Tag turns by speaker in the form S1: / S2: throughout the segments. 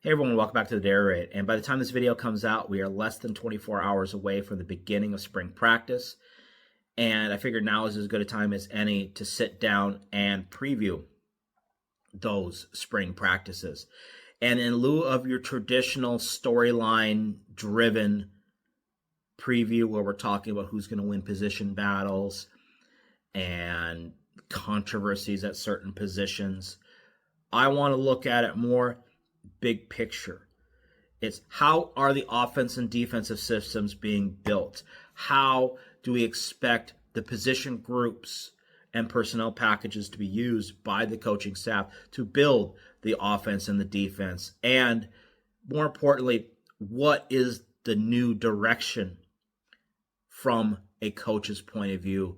S1: Hey everyone, welcome back to the Dare Raid. And by the time this video comes out, we are less than 24 hours away from the beginning of spring practice. And I figured now is as good a time as any to sit down and preview those spring practices. And in lieu of your traditional storyline driven preview where we're talking about who's going to win position battles and controversies at certain positions, I want to look at it more big picture. It's how are the offense and defensive systems being built? How do we expect the position groups and personnel packages to be used by the coaching staff to build the offense and the defense? And more importantly, what is the new direction from a coach's point of view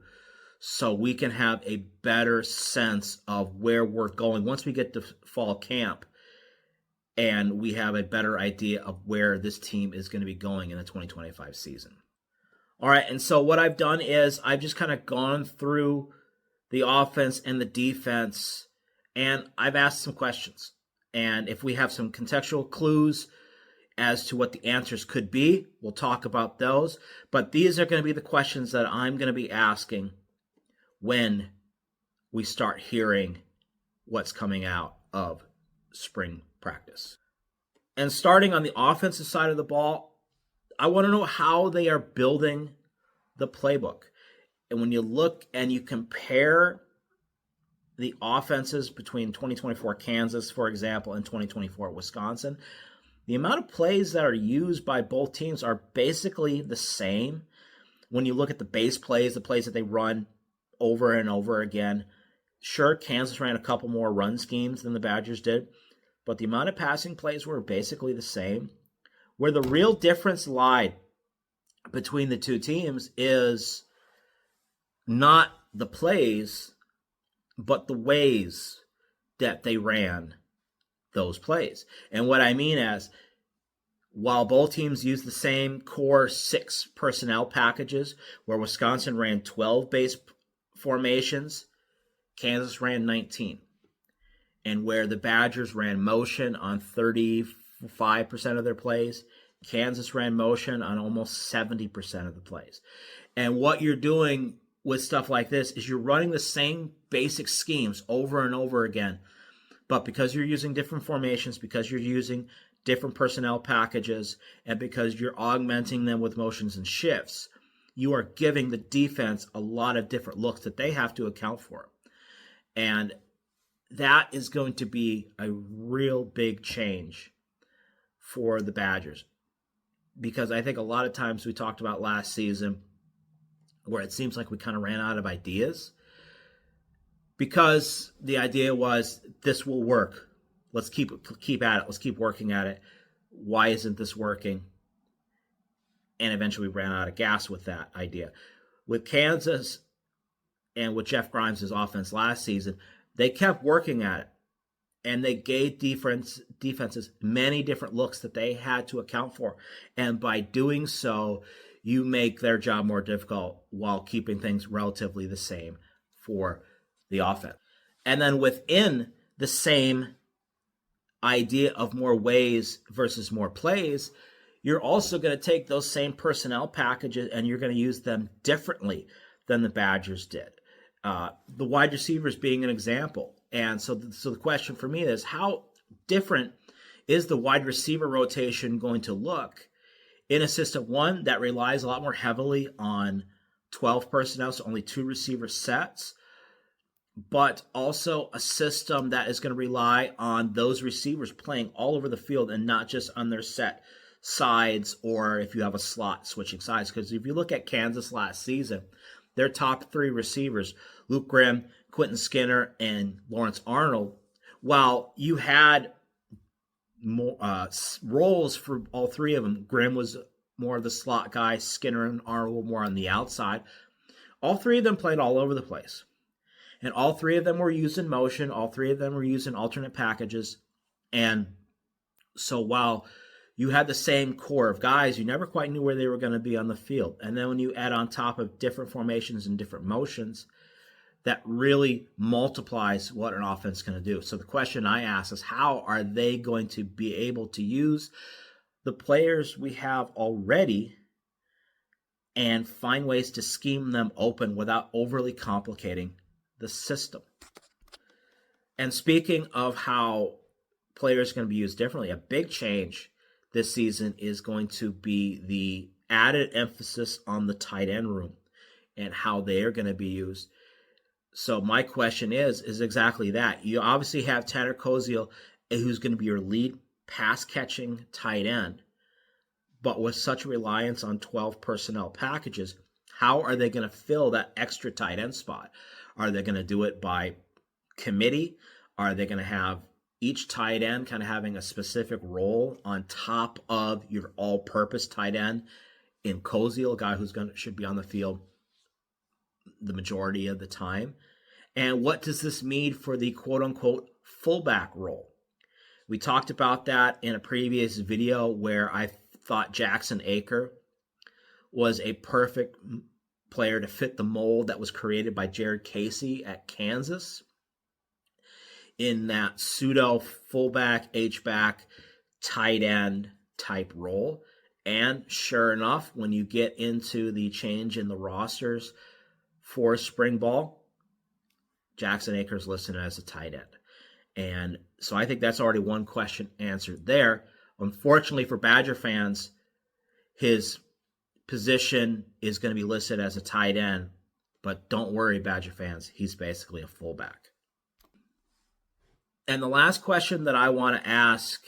S1: so we can have a better sense of where we're going once we get to fall camp and we have a better idea of where this team is going to be going in the 2025 season. All right, and so what I've done is I've just kind of gone through the offense and the defense, and I've asked some questions. And if we have some contextual clues as to what the answers could be, we'll talk about those. But these are going to be the questions that I'm going to be asking when we start hearing what's coming out of spring practice. And starting on the offensive side of the ball, I want to know how they are building the playbook. And when you look and you compare the offenses between 2024 Kansas, for example, and 2024 Wisconsin, the amount of plays that are used by both teams are basically the same. When you look at the base plays, the plays that they run over and over again, sure, Kansas ran a couple more run schemes than the Badgers did, but the amount of passing plays were basically the same. Where the real difference lied between the two teams is not the plays, but the ways that they ran those plays. And what I mean is, while both teams used the same core 6 personnel packages, where Wisconsin ran 12 base formations, Kansas ran 19. And where the Badgers ran motion on 35% of their plays, Kansas ran motion on almost 70% of the plays. And what you're doing with stuff like this is you're running the same basic schemes over and over again. But because you're using different formations, because you're using different personnel packages, and because you're augmenting them with motions and shifts, you are giving the defense a lot of different looks that they have to account for. And that is going to be a real big change for the Badgers. Because I think a lot of times we talked about last season where it seems like we kind of ran out of ideas. Because the idea was, this will work. Let's keep at it. Let's keep working at it. Why isn't this working? And eventually we ran out of gas with that idea. With Kansas and with Jeff Grimes' offense last season, they kept working at it, and they gave defenses many different looks that they had to account for. And by doing so, you make their job more difficult while keeping things relatively the same for the offense. And then within the same idea of more ways versus more plays, you're also going to take those same personnel packages and you're going to use them differently than the Badgers did. The wide receivers being an example. And so the question for me is, how different is the wide receiver rotation going to look in a system, one, that relies a lot more heavily on 12 personnel, so only 2 receiver sets, but also a system that is going to rely on those receivers playing all over the field and not just on their set sides, or if you have a slot switching sides. Because if you look at Kansas last season, their top 3 receivers, Luke Grimm, Quentin Skinner, and Lawrence Arnold, while you had more roles for all 3 of them, Grimm was more of the slot guy, Skinner and Arnold were more on the outside. All 3 of them played all over the place. And all 3 of them were used in motion. All 3 of them were used in alternate packages. And so while you had the same core of guys, you never quite knew where they were going to be on the field. And then when you add on top of different formations and different motions, that really multiplies what an offense is going to do. So the question I ask is, how are they going to be able to use the players we have already and find ways to scheme them open without overly complicating the system? And speaking of how players are going to be used differently, a big change this season is going to be the added emphasis on the tight end room and how they are going to be used. So my question is exactly that. You obviously have Tanner Koziel, who's going to be your lead pass-catching tight end, but with such reliance on 12 personnel packages, how are they going to fill that extra tight end spot? Are they going to do it by committee? Are they going to have each tight end kind of having a specific role on top of your all-purpose tight end in Koziel, a guy who's should be on the field the majority of the time? And what does this mean for the quote-unquote fullback role? We talked about that in a previous video where I thought Jackson Aker was a perfect player to fit the mold that was created by Jared Casey at Kansas in that pseudo fullback, H-back, tight end type role. And sure enough, when you get into the change in the rosters for spring ball, Jackson Aker's listed as a tight end. And so I think that's already one question answered there. Unfortunately for Badger fans, his position is going to be listed as a tight end, but don't worry, Badger fans, he's basically a fullback. And the last question that I want to ask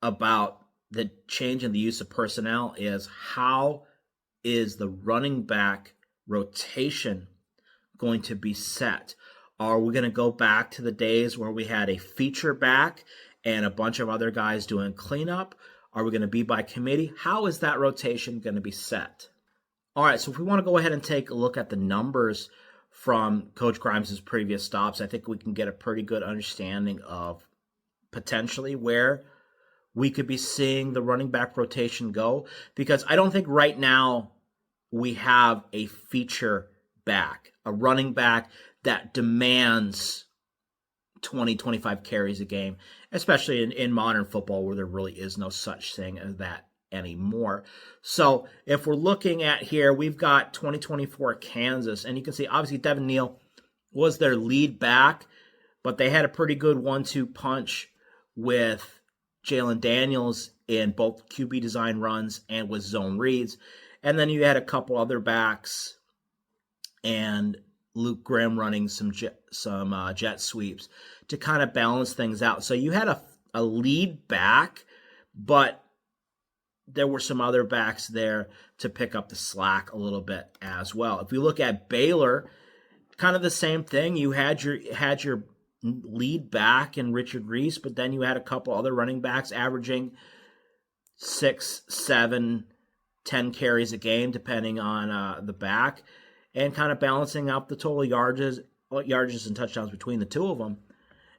S1: about the change in the use of personnel is, how is the running back rotation going to be set? Are we going to go back to the days where we had a feature back and a bunch of other guys doing cleanup? Are we going to be by committee? How is that rotation going to be set? All right, so if we want to go ahead and take a look at the numbers from Coach Grimes' previous stops, I think we can get a pretty good understanding of potentially where we could be seeing the running back rotation go, because I don't think right now we have a feature back, a running back that demands 20, 25 carries a game, especially in modern football where there really is no such thing as that anymore. So if we're looking at here, we've got 2024 Kansas, and you can see obviously Devin Neal was their lead back, but they had a pretty good 1-2 punch with Jalen Daniels in both QB design runs and with zone reads. And then you had a couple other backs and Luke Grimm running some jet sweeps to kind of balance things out. So you had a lead back, but there were some other backs there to pick up the slack a little bit as well. If we look at Baylor, kind of the same thing. You had your lead back in Richard Reese, but then you had a couple other running backs averaging 6, 7, 10 carries a game, depending on the back, and kind of balancing out the total yardages and touchdowns between the two of them.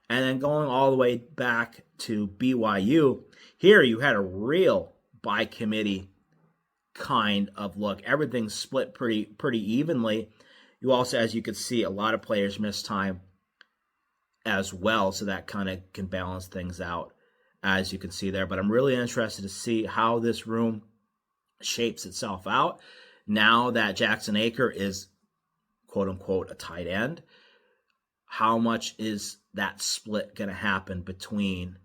S1: And then going all the way back to BYU, here you had a real by committee kind of look. Everything's split pretty evenly. You also, as you could see, a lot of players miss time as well, so that kind of can balance things out, as you can see there. But I'm really interested to see how this room shapes itself out now that Jackson Aker is quote-unquote a tight end. How much is that split going to happen between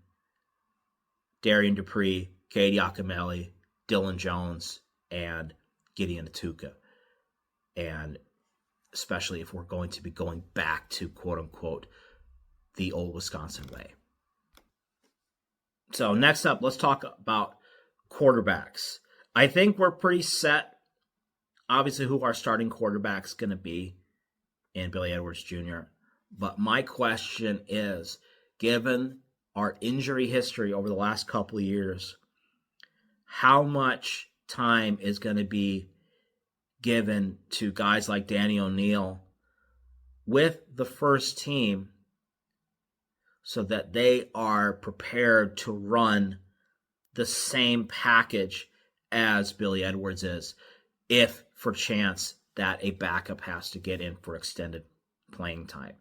S1: Darian Dupree, Cade Yakameli, Dylan Jones, and Gideon Atuka? And especially if we're going to be going back to quote-unquote the old Wisconsin way. So next up, let's talk about quarterbacks. I think we're pretty set, obviously, who our starting quarterback's going to be in Billy Edwards Jr. But my question is, given our injury history over the last couple of years, how much time is going to be given to guys like Danny O'Neil with the first team so that they are prepared to run the same package as Billy Edwards is, if for chance that a backup has to get in for extended playing time.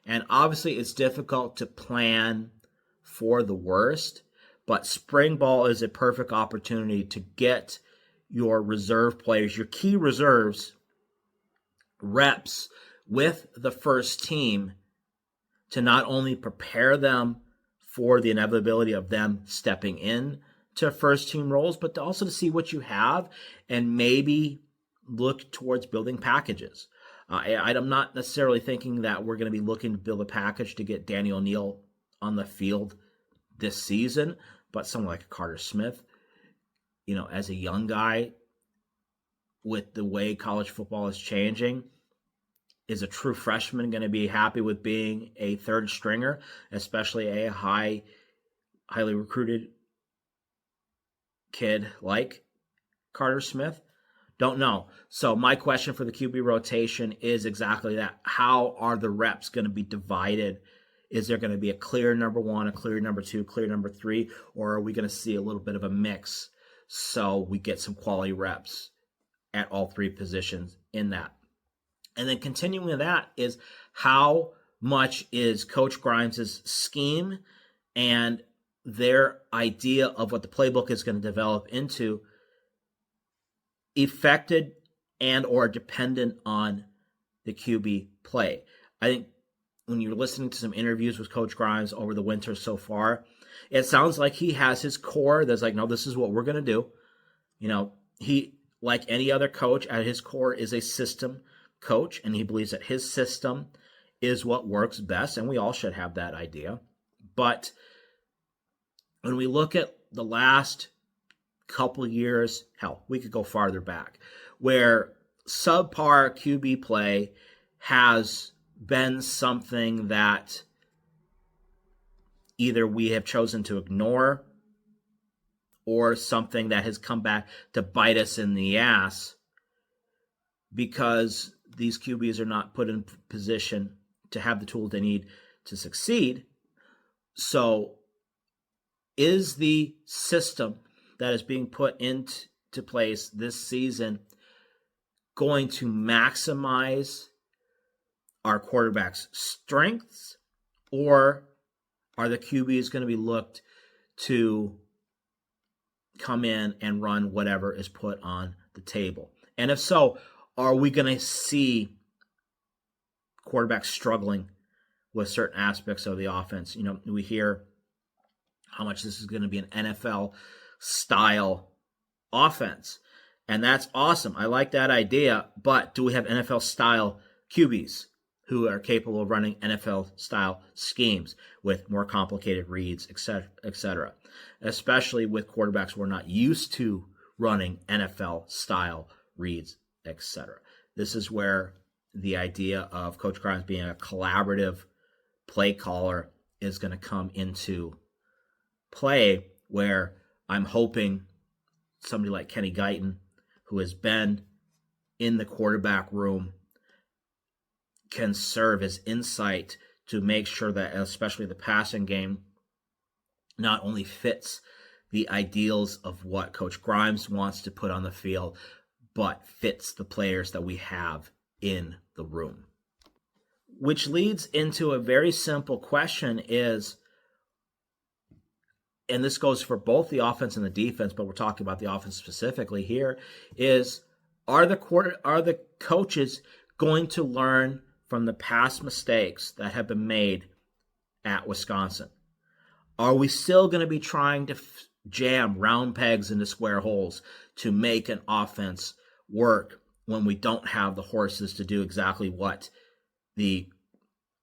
S1: And obviously, it's difficult to plan for the worst, but spring ball is a perfect opportunity to get your reserve players, your key reserves, reps with the first team to not only prepare them for the inevitability of them stepping in to first team roles, but also to see what you have and maybe look towards building packages. I'm not necessarily thinking that we're going to be looking to build a package to get Danny O'Neil on the field this season, but someone like Carter Smith, as a young guy with the way college football is changing, is a true freshman going to be happy with being a third stringer, especially a highly recruited kid like Carter Smith? Don't know. So my question for the QB rotation is exactly that. How are the reps going to be divided? Is there going to be a clear number one, a clear number two, clear number three, or are we going to see a little bit of a mix so we get some quality reps at all three positions in that? And then continuing with that is how much is Coach Grimes' scheme and their idea of what the playbook is going to develop into affected and or dependent on the QB play. I think when you're listening to some interviews with Coach Grimes over the winter so far, it sounds like he has his core that's like, no, this is what we're going to do. He, like any other coach, at his core is a system coach, and he believes that his system is what works best, and we all should have that idea. But when we look at the last couple years, hell, we could go farther back, where subpar QB play has been something that either we have chosen to ignore or something that has come back to bite us in the ass because these QBs are not put in position to have the tools they need to succeed. So is the system that is being put into place this season going to maximize our quarterback's strengths, or are the QBs going to be looked to come in and run whatever is put on the table? And if so, are we going to see quarterbacks struggling with certain aspects of the offense? We hear how much this is going to be an NFL style offense, and that's awesome. I like that idea, but do we have NFL style QBs who are capable of running NFL style schemes with more complicated reads, etc., especially with quarterbacks who are not used to running NFL style reads, etc. This is where the idea of Coach Grimes being a collaborative play caller is going to come into play, where I'm hoping somebody like Kenny Guyton, who has been in the quarterback room, can serve as insight to make sure that especially the passing game not only fits the ideals of what Coach Grimes wants to put on the field, but fits the players that we have in the room. Which leads into a very simple question is, and this goes for both the offense and the defense, but we're talking about the offense specifically here, is are the coaches going to learn from the past mistakes that have been made at Wisconsin? Are we still going to be trying to jam round pegs into square holes to make an offense work when we don't have the horses to do exactly what the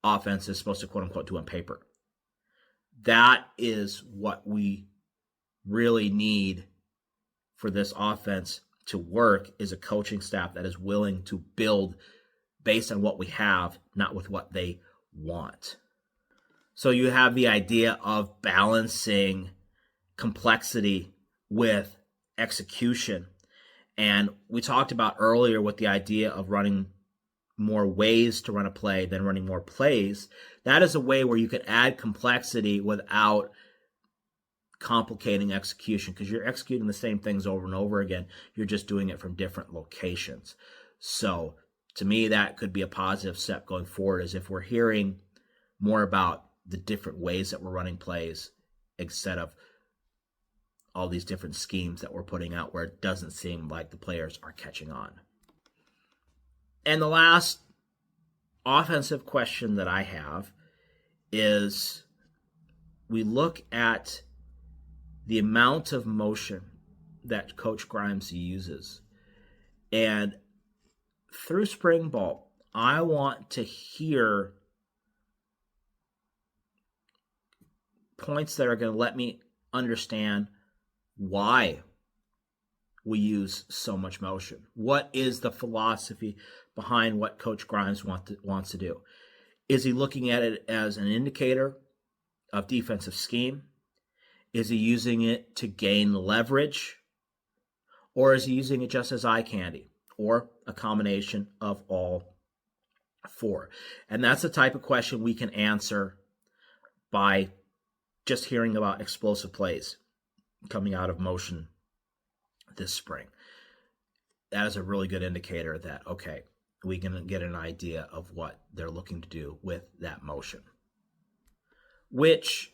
S1: offense is supposed to quote unquote do on paper? That is what we really need for this offense to work, is a coaching staff that is willing to build based on what we have, not with what they want. So you have the idea of balancing complexity with execution. And we talked about earlier with the idea of running more ways to run a play than running more plays. That is a way where you can add complexity without complicating execution, because you're executing the same things over and over again. You're just doing it from different locations. So To me, that could be a positive step going forward, as if we're hearing more about the different ways that we're running plays instead of all these different schemes that we're putting out where it doesn't seem like the players are catching on. And the last offensive question that I have is, we look at the amount of motion that Coach Grimes uses. And through spring ball, I want to hear points that are going to let me understand why we use so much motion. What is the philosophy behind what Coach Grimes wants to do? Is he looking at it as an indicator of defensive scheme? Is he using it to gain leverage? Or is he using it just as eye candy? Or a combination of all four? And that's the type of question we can answer by just hearing about explosive plays coming out of motion this spring. That is a really good indicator that, okay, we can get an idea of what they're looking to do with that motion, which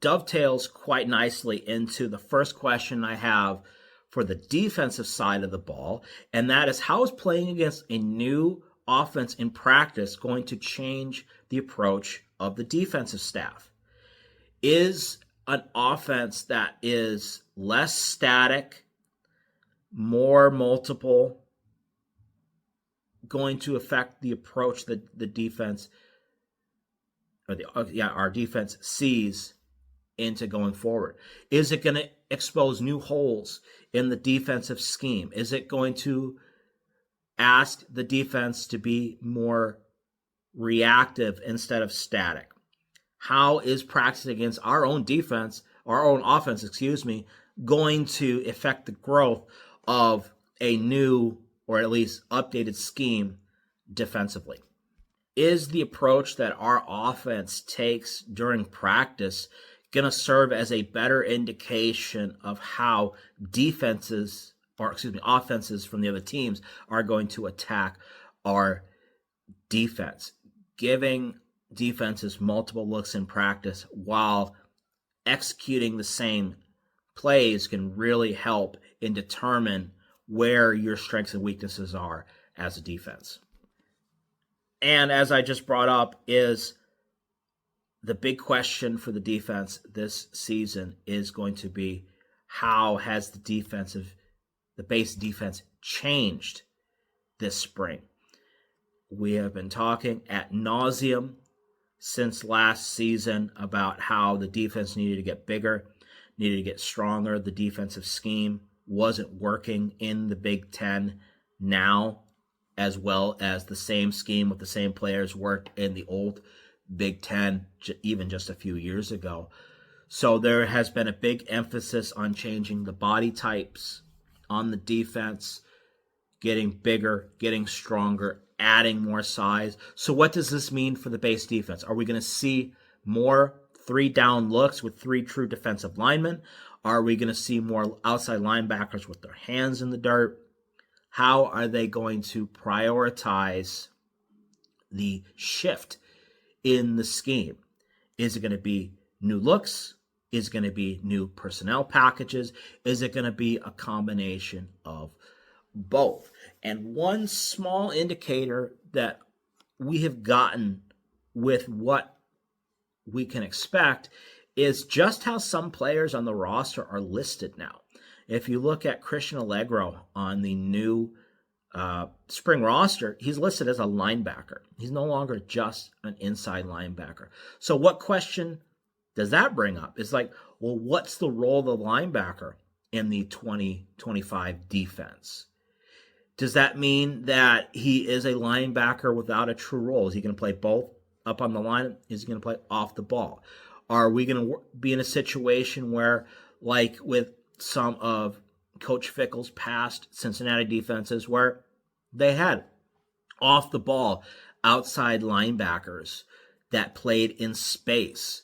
S1: dovetails quite nicely into the first question I have for the defensive side of the ball, and that is, how is playing against a new offense in practice going to change the approach of the defensive staff? Is an offense that is less static, more multiple, going to affect the approach that the defense, or our defense sees into going forward? Is it going to expose new holes in the defensive scheme? Is it going to ask the defense to be more reactive instead of static? How is practicing against our own offense, going to affect the growth of a new, or at least updated, scheme defensively? Is the approach that our offense takes during practice going to serve as a better indication of how offenses from the other teams are going to attack our defense? Giving defenses multiple looks in practice while executing the same plays can really help in determine where your strengths and weaknesses are as a defense. And as I just brought up, is the big question for the defense this season is going to be, how has the base defense changed this spring? We have been talking ad nauseum since last season about how the defense needed to get bigger, needed to get stronger. The defensive scheme wasn't working in the Big Ten now, as well as the same scheme with the same players worked in the old Big Ten even just a few years ago. So there has been a big emphasis on changing the body types on the defense, getting bigger, getting stronger, adding more size. So what does this mean for the base defense? Are we going to see more 3-down looks with 3 true defensive linemen? Are we going to see more outside linebackers with their hands in the dirt? How are they going to prioritize the shift in the scheme? Is it going to be new looks? Is it going to be new personnel packages? Is it going to be a combination of both? And one small indicator that we have gotten with what we can expect is just how some players on the roster are listed now. If you look at Christian Allegro on the new spring roster, he's listed as a linebacker. He's no longer just an inside linebacker. So what question does that bring up? It's like, well, what's the role of the linebacker in the 2025 defense? Does that mean that he is a linebacker without a true role? Is he going to play both up on the line? Is he going to play off the ball? Are we going to be in a situation where, like with some of Coach Fickell's past Cincinnati defenses, where they had off the ball outside linebackers that played in space,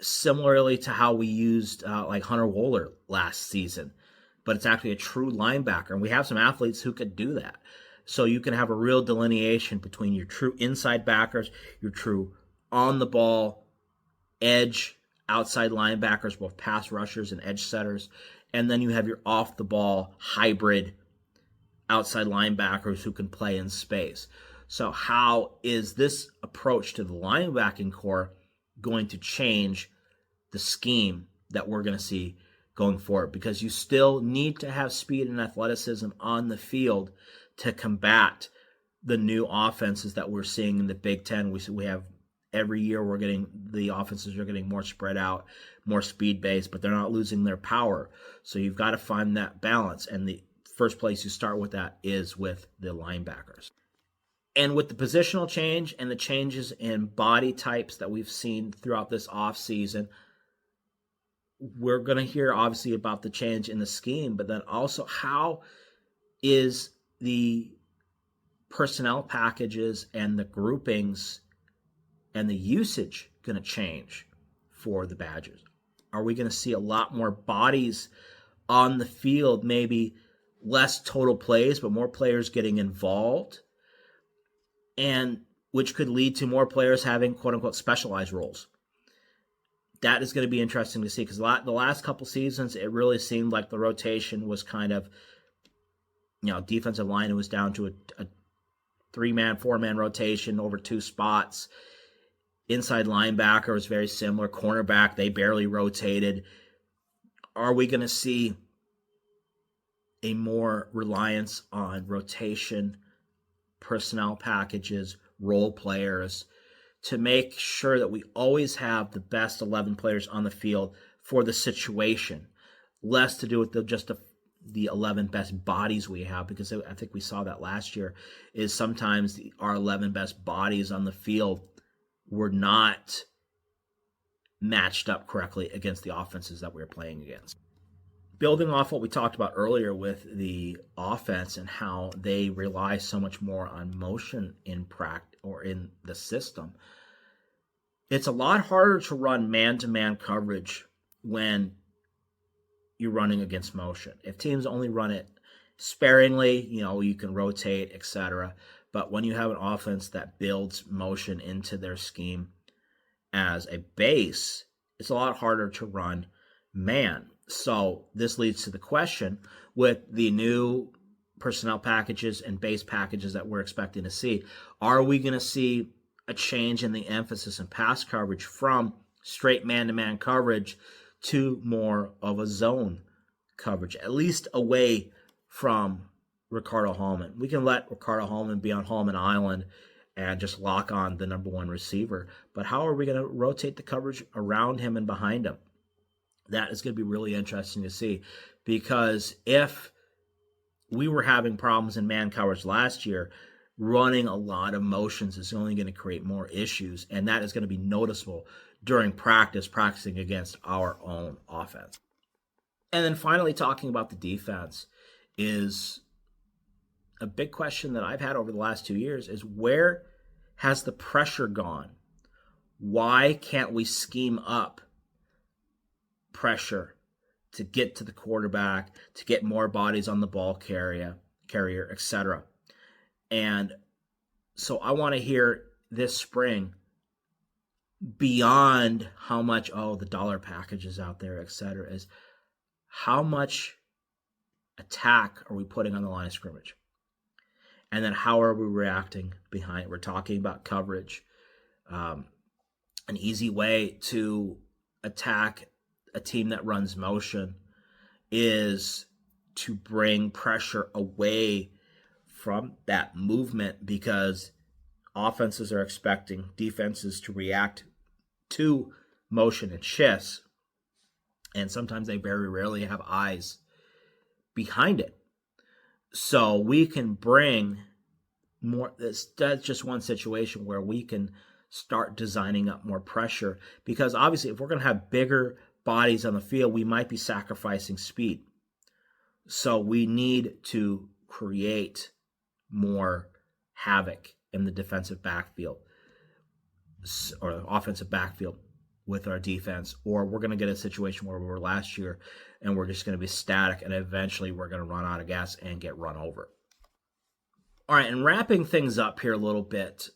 S1: similarly to how we used like Hunter Wohler last season, but it's actually a true linebacker, and we have some athletes who could do that. So you can have a real delineation between your true inside backers, your true on the ball, edge, outside linebackers, both pass rushers and edge setters. And then you have your off the ball hybrid outside linebackers who can play in space. So how is this approach to the linebacking core going to change the scheme that we're going to see going forward? Because you still need to have speed and athleticism on the field to combat the new offenses that we're seeing in the Big Ten. We have every year the offenses are getting more spread out, more speed based, but they're not losing their power. So you've got to find that balance, and the first place you start with that is with the linebackers. And with the positional change and the changes in body types that we've seen throughout this offseason, we're going to hear obviously about the change in the scheme, but then also how is the personnel packages and the groupings and the usage going to change for the Badgers? Are we going to see a lot more bodies on the field, maybe less total plays, but more players getting involved, and which could lead to more players having quote-unquote specialized roles? That is going to be interesting to see, because the last couple seasons, it really seemed like the rotation was kind of, defensive line was down to a 3-man, 4-man rotation over 2 spots. Inside linebacker was very similar. Cornerback, they barely rotated. Are we going to see a more reliance on rotation, personnel packages, role players, to make sure that we always have the best 11 players on the field for the situation? Less to do with the 11 best bodies we have, because I think we saw that last year, is sometimes our 11 best bodies on the field were not matched up correctly against the offenses that we were playing against. Building off what we talked about earlier with the offense and how they rely so much more on motion in practice or in the system, it's a lot harder to run man-to-man coverage when you're running against motion. If teams only run it sparingly, you can rotate, etc. But when you have an offense that builds motion into their scheme as a base, it's a lot harder to run man. So this leads to the question, with the new personnel packages and base packages that we're expecting to see, are we going to see a change in the emphasis in pass coverage from straight man-to-man coverage to more of a zone coverage, at least away from Ricardo Hallman? We can let Ricardo Hallman be on Hallman Island and just lock on the number 1 receiver, but how are we going to rotate the coverage around him and behind him? That is going to be really interesting to see, because if we were having problems in man coverage last year, running a lot of motions is only going to create more issues, and that is going to be noticeable during practicing against our own offense. And then finally, talking about the defense, is a big question that I've had over the last 2 years, is where has the pressure gone? Why can't we scheme up pressure to get to the quarterback, to get more bodies on the ball carrier, etc.? And so I want to hear this spring, beyond how much, the dollar packages out there, etc., is how much attack are we putting on the line of scrimmage? And then how are we reacting behind? We're talking about coverage. An easy way to attack a team that runs motion is to bring pressure away from that movement, because offenses are expecting defenses to react to motion and shifts, and sometimes they very rarely have eyes behind it. So we can bring more. That's just one situation where we can start designing up more pressure, because obviously if we're going to have bigger bodies on the field, we might be sacrificing speed. So we need to create more havoc in the defensive backfield or offensive backfield with our defense, or we're going to get a situation where we were last year and we're just going to be static, and eventually we're going to run out of gas and get run over. All right, and wrapping things up here a little bit,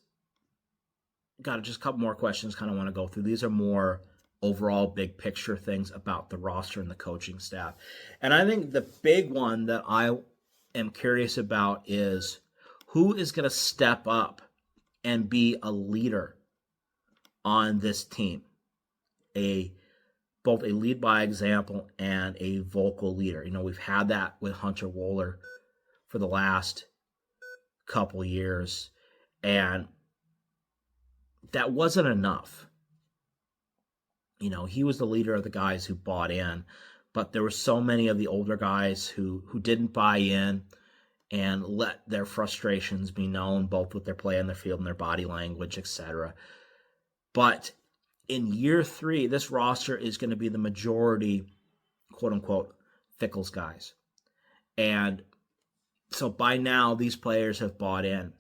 S1: got just a couple more questions kind of want to go through. These are more overall big picture things about the roster and the coaching staff. And I think the big one that I am curious about is who is going to step up and be a leader on this team. Both a lead by example and a vocal leader. You know, we've had that with Hunter Wohler for the last couple years, and that wasn't enough. You know, he was the leader of the guys who bought in, but there were so many of the older guys who didn't buy in and let their frustrations be known, both with their play on the field and their body language, etc. But in year 3, this roster is going to be the majority, quote unquote, Fickell's guys. And so by now, these players have bought in.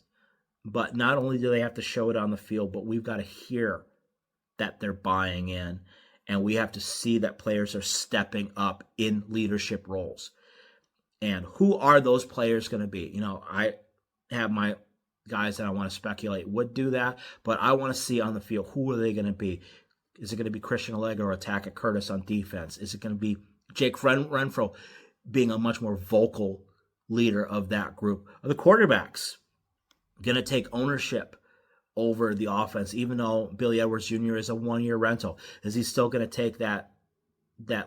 S1: But not only do they have to show it on the field, but we've got to hear that they're buying in. And we have to see that players are stepping up in leadership roles. And who are those players going to be? You know, I have my guys that I want to speculate would do that, but I want to see on the field, who are they going to be? Is it going to be Christian Allegro or Tackett Curtis on defense? Is it going to be Jake Renfro being a much more vocal leader of that group? Are the quarterbacks going to take ownership over the offense, even though Billy Edwards Jr. is a one-year rental? Is he still going to take that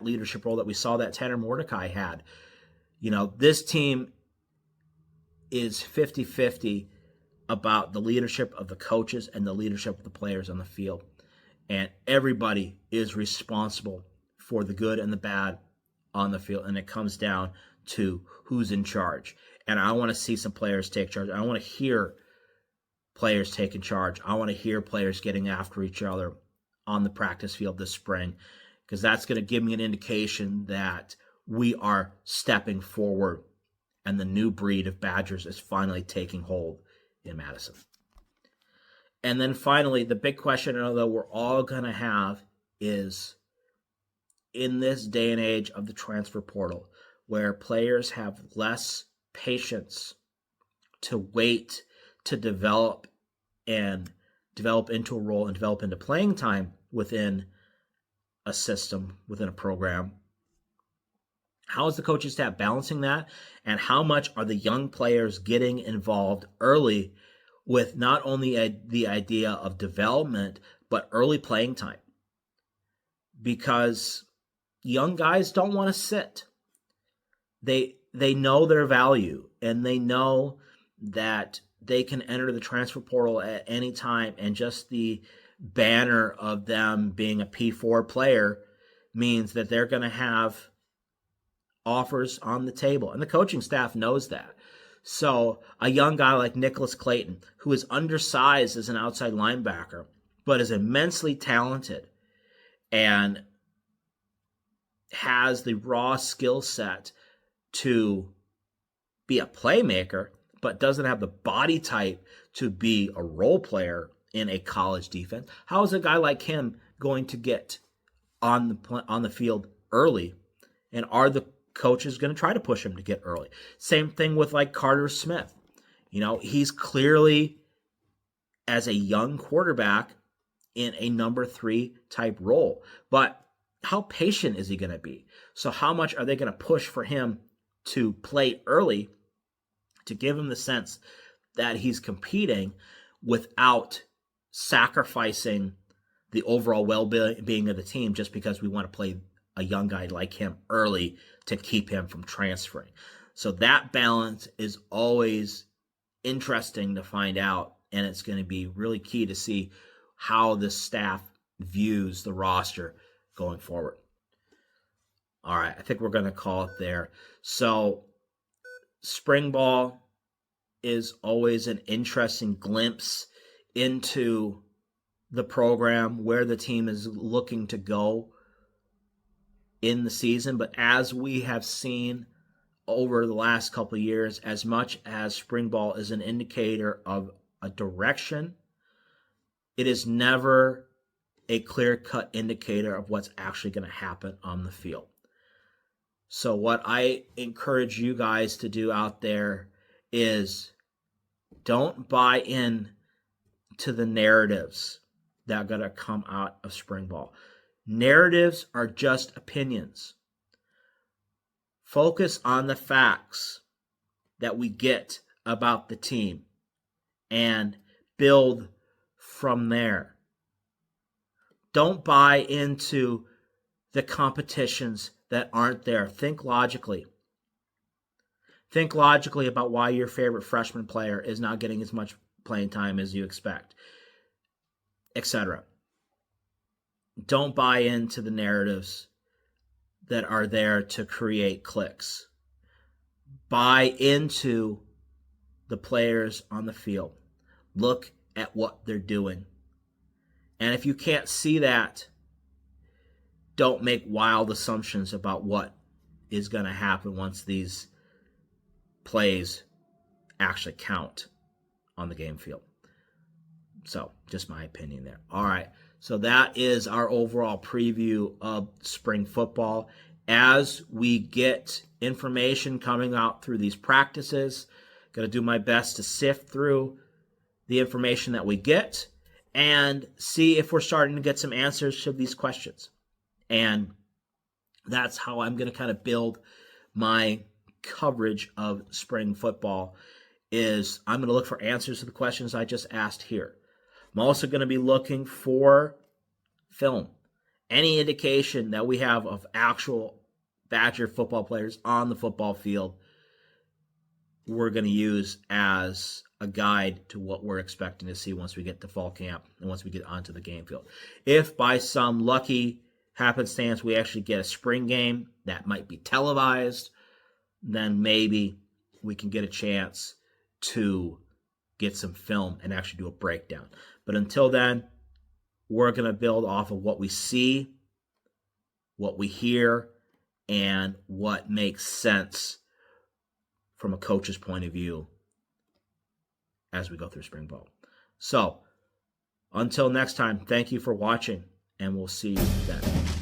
S1: leadership role that we saw that Tanner Mordecai had? You know, this team is 50-50 about the leadership of the coaches and the leadership of the players on the field. And everybody is responsible for the good and the bad on the field. And it comes down to who's in charge. And I want to see some players take charge. I want to hear players taking charge. I want to hear players getting after each other on the practice field this spring, because that's going to give me an indication that we are stepping forward and the new breed of Badgers is finally taking hold in Madison. And then finally, the big question that we're all going to have is, in this day and age of the transfer portal, where players have less patience to wait to develop into a role and develop into playing time within a system, within a program, how is the coaching staff balancing that? And how much are the young players getting involved early with not only the idea of development, but early playing time? Because young guys don't want to sit. They know their value, and they know that they can enter the transfer portal at any time, and just the banner of them being a P4 player means that they're going to have offers on the table. And the coaching staff knows that. So a young guy like Nicholas Clayton, who is undersized as an outside linebacker, but is immensely talented and has the raw skill set to be a playmaker, but doesn't have the body type to be a role player in a college defense. How is a guy like him going to get on the field early? And are the coaches going to try to push him to get early? Same thing with like Carter Smith. You know, he's clearly, as a young quarterback, in a number 3 type role. But how patient is he going to be? So how much are they going to push for him to play early to give him the sense that he's competing without sacrificing the overall well-being of the team just because we want to play a young guy like him early to keep him from transferring? So that balance is always interesting to find out, and it's going to be really key to see how the staff views the roster going forward. All right, I think we're going to call it there. So spring ball is always an interesting glimpse into the program, where the team is looking to go in the season. But as we have seen over the last couple of years, as much as spring ball is an indicator of a direction, it is never a clear-cut indicator of what's actually going to happen on the field. So what I encourage you guys to do out there is Don't buy in to the narratives that are going to come out of spring ball. Narratives are just opinions. Focus on the facts that we get about the team and build from there. Don't buy into the competitions that aren't there. Think logically. Think logically about why your favorite freshman player is not getting as much playing time as you expect, etc. Don't buy into the narratives that are there to create clicks. Buy into the players on the field. Look at what they're doing. And if you can't see that, don't make wild assumptions about what is going to happen once these plays actually count on the game field. So, just my opinion there. All right. So that is our overall preview of spring football. As we get information coming out through these practices, going to do my best to sift through the information that we get and see if we're starting to get some answers to these questions. And that's how I'm going to kind of build my coverage of spring football. Is I'm going to look for answers to the questions I just asked here. I'm also going to be looking for film. Any indication that we have of actual Badger football players on the football field, we're going to use as a guide to what we're expecting to see once we get to fall camp and once we get onto the game field. If by some lucky happenstance we actually get a spring game that might be televised, then maybe we can get a chance to get some film and actually do a breakdown. But until then, we're going to build off of what we see, what we hear, and what makes sense from a coach's point of view as we go through spring ball. So, until next time, thank you for watching, and we'll see you then.